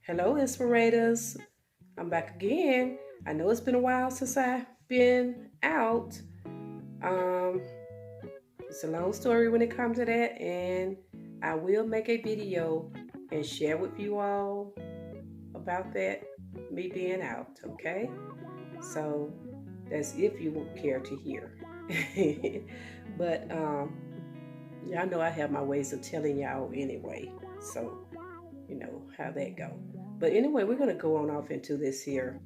Hello, Inspirators. I'm back again. I know it's been a while since I've been out. Um, it's a long story when it comes to that, and I will make a video and share with you all about that, me being out, okay? So that's if you would care to hear. but y'all know I have my ways of telling y'all anyway. So you know how that go. But anyway, we're gonna go on off into this here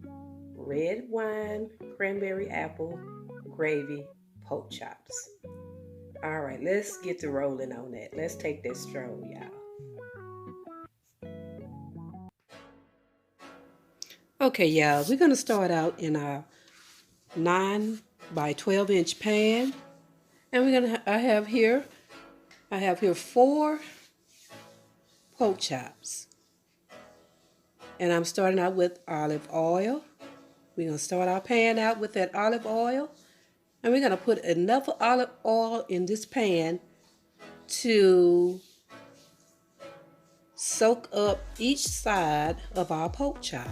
red wine, cranberry apple, gravy, pork chops. All right, let's get to rolling on that. Let's take that stroll, y'all. Okay, y'all, we're gonna start out in our 9 by 12-inch pan, and I have here four pork chops, and I'm starting out with olive oil. We're gonna start our pan out with that olive oil. And we're going to put enough olive oil in this pan to soak up each side of our pork chop.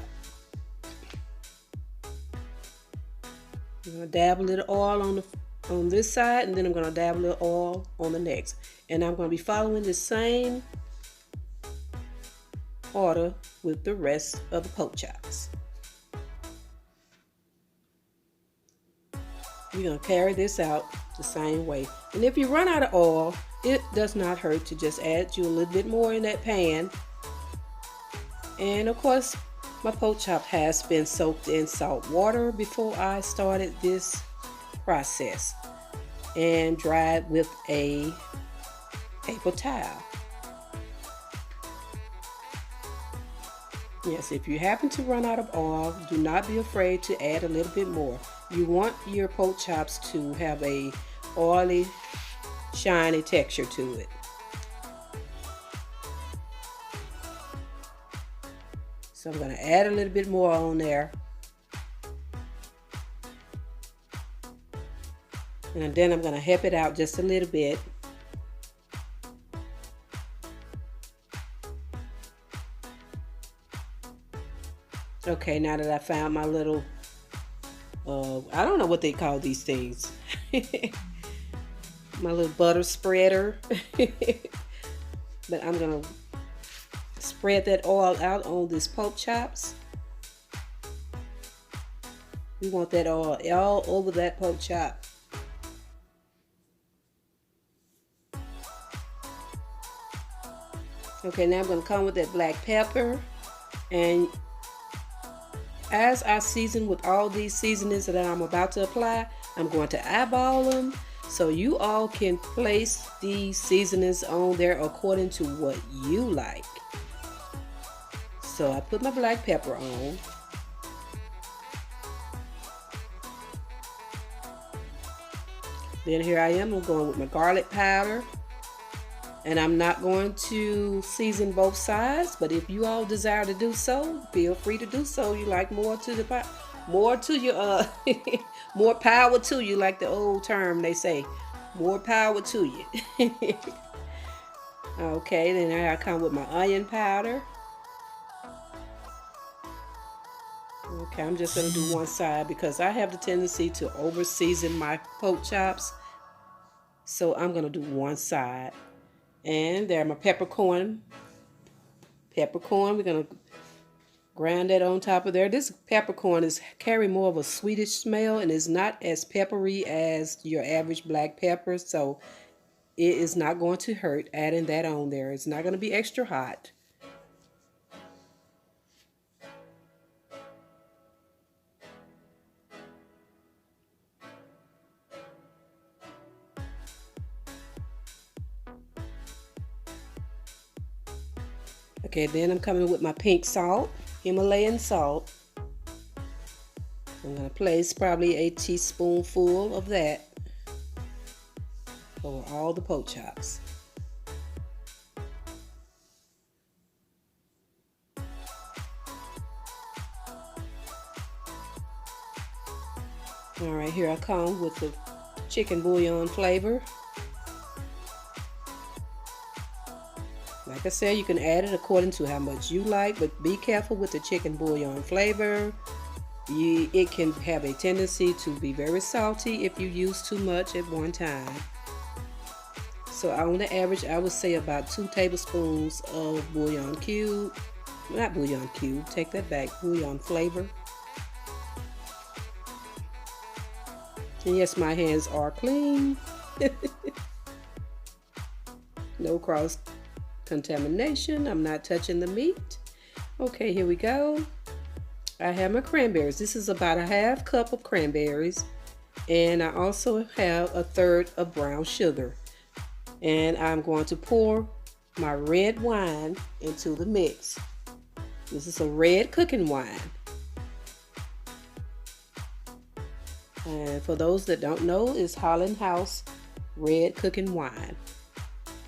I'm going to dab a little oil on this side, and then I'm going to dab a little oil on the next. And I'm going to be following the same order with the rest of the pork chops. You're going to carry this out the same way. And if you run out of oil, it does not hurt to just add you a little bit more in that pan. And of course, my pork chop has been soaked in salt water before I started this process and dried with a paper towel. Yes, if you happen to run out of oil, do not be afraid to add a little bit more. You want your pork chops to have a oily, shiny texture to it. So I'm going to add a little bit more on there. And then I'm going to help it out just a little bit. Okay, now that I found my little, I don't know what they call these things. My little butter spreader. But I'm going to spread that oil out on these pork chops. We want that oil all over that pork chop. Okay, now I'm going to come with that black pepper. And as I season with all these seasonings that I'm about to apply, I'm going to eyeball them so you all can place these seasonings on there according to what you like. So I put my black pepper on. Then here I am, I'm going with my garlic powder. And I'm not going to season both sides, but if you all desire to do so, feel free to do so. You like more to the more to your more power to you, like the old term they say. More power to you. Okay, then here I come with my onion powder. Okay, I'm just going to do one side because I have the tendency to over season my pork chops. So I'm going to do one side. And there my peppercorn. We're going to grind that on top of there. This peppercorn carry more of a sweetish smell and is not as peppery as your average black pepper. So it is not going to hurt adding that on there. It's not going to be extra hot. Okay, then I'm coming with my pink salt, Himalayan salt. I'm going to place probably a teaspoonful of that over all the pork chops. All right, here I come with the chicken bouillon flavor. Like I said, you can add it according to how much you like, but be careful with the chicken bouillon flavor. It can have a tendency to be very salty if you use too much at one time. So on the average, I would say about 2 tablespoons of bouillon cube. Not bouillon cube, take that back, bouillon flavor. And yes, my hands are clean. No cross contamination. I'm not touching the meat. Okay, here we go. I have my cranberries. This is about a 1/2 cup of cranberries. And I also have 1/3 of brown sugar. And I'm going to pour my red wine into the mix. This is a red cooking wine. And for those that don't know, it's Holland House red cooking wine.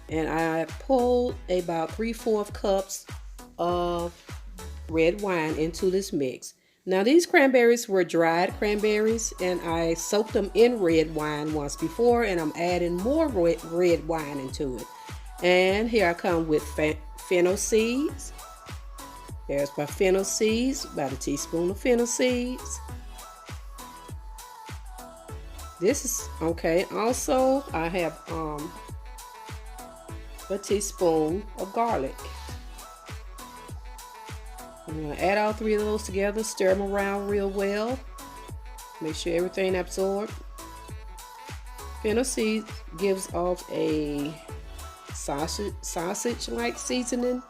And I pulled about 3/4 cups of red wine into this mix. Now these cranberries were dried cranberries, and I soaked them in red wine once before, and I'm adding more red wine into it. And here I come with fennel seeds. There's my fennel seeds, about a teaspoon of fennel seeds. This is okay. Also, I have a teaspoon of garlic. I'm going to add all 3 of those together, stir them around real well. Make sure everything absorbs. Fennel seed gives off a sausage-like seasoning.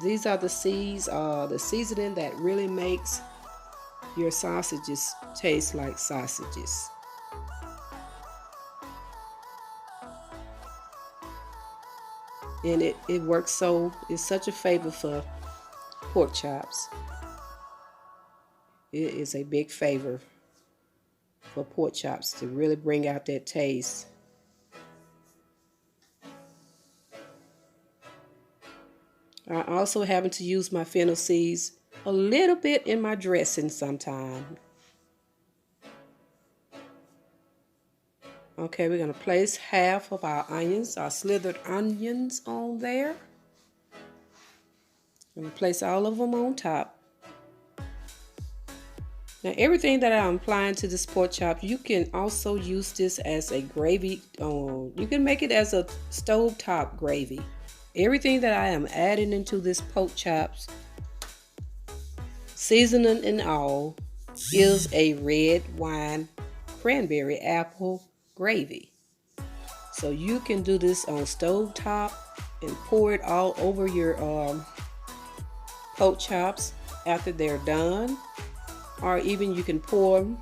These are the seeds, the seasoning that really makes your sausages taste like sausages. And it works it's such a favor for pork chops. It is a big favor for pork chops to really bring out that taste. I also happen to use my fennel seeds a little bit in my dressing sometime. Okay, we're going to place 1/2 of our onions, our slithered onions, on there. I'm going to place all of them on top. Now everything that I'm applying to this pork chop, you can also use this as a gravy. You can make it as a stovetop gravy. Everything that I am adding into this pork chops, seasoning and all, is a red wine cranberry apple gravy. So you can do this on stovetop and pour it all over your pork chops after they're done, or even you can pour them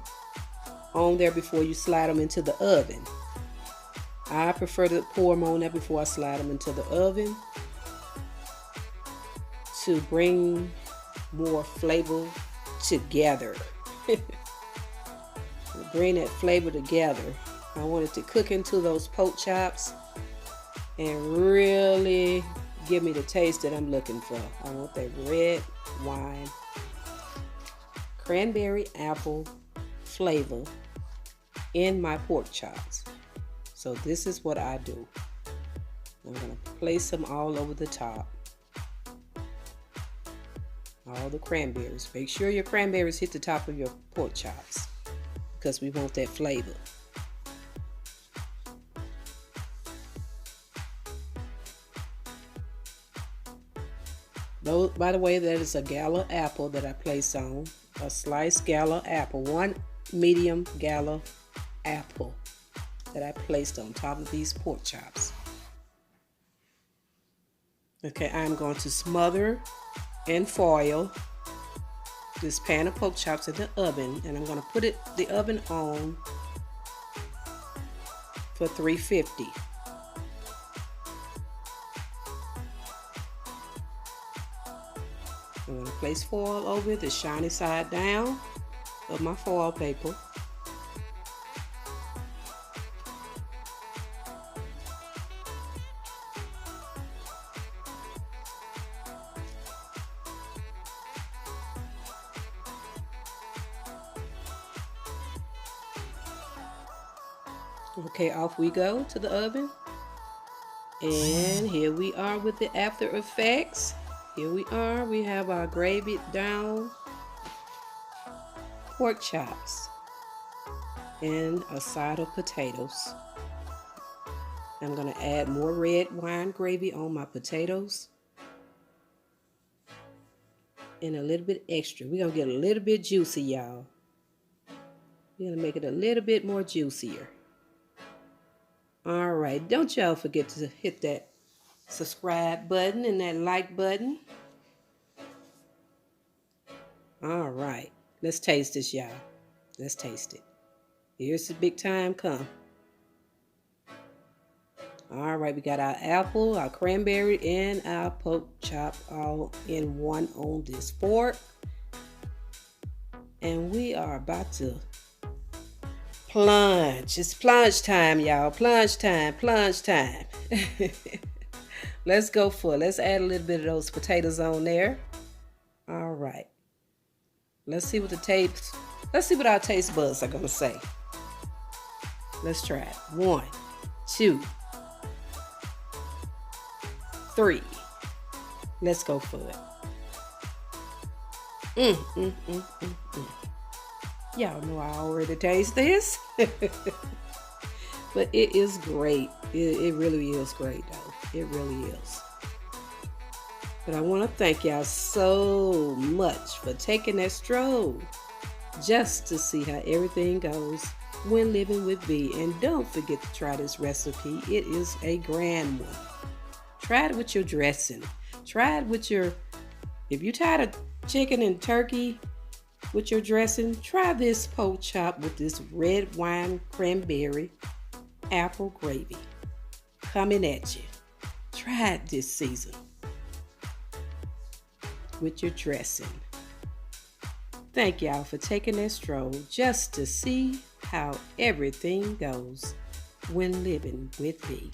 on there before you slide them into the oven. I prefer to pour them on there before I slide them into the oven to bring more flavor together. Bring that flavor together. I want it to cook into those pork chops and really give me the taste that I'm looking for. I want that red wine cranberry apple flavor in my pork chops. So this is what I do. I'm going to place them all over the top. All the cranberries. Make sure your cranberries hit the top of your pork chops because we want that flavor. By the way, that is a gala apple that I place on. A sliced gala apple. 1 medium gala apple that I placed on top of these pork chops. Okay, I'm going to smother and foil this pan of pork chops in the oven, and I'm going to put the oven on for 350. I'm going to place foil over it, the shiny side down of my foil paper. Okay, off we go to the oven. And here we are with the after effects. Here we are. We have our gravy down pork chops and a side of potatoes. I'm going to add more red wine gravy on my potatoes. And a little bit extra. We're going to get a little bit juicy, y'all. We're going to make it a little bit more juicier. All right. Don't y'all forget to hit that subscribe button and that like button. All right. Let's taste this, y'all. Let's taste it. Here's the big time come. All right. We got our apple, our cranberry, and our pork chop all in one on this fork. And we are about to plunge. It's plunge time, y'all. Plunge time. Plunge time. Let's go for it. Let's add a little bit of those potatoes on there. All right. Let's see what our taste buds are gonna say. Let's try it. 1, 2, 3. Let's go for it. Y'all know I already taste this. But it is great. It really is great, though. It really is. But I want to thank y'all so much for taking that stroll just to see how everything goes when living with B. And don't forget to try this recipe. It is a grand one. Try it with your dressing. Try it with your, if you're tired of chicken and turkey with your dressing, try this pork chop with this red wine cranberry apple gravy coming at you. Try it this season with your dressing. Thank y'all for taking that stroll just to see how everything goes when living with B.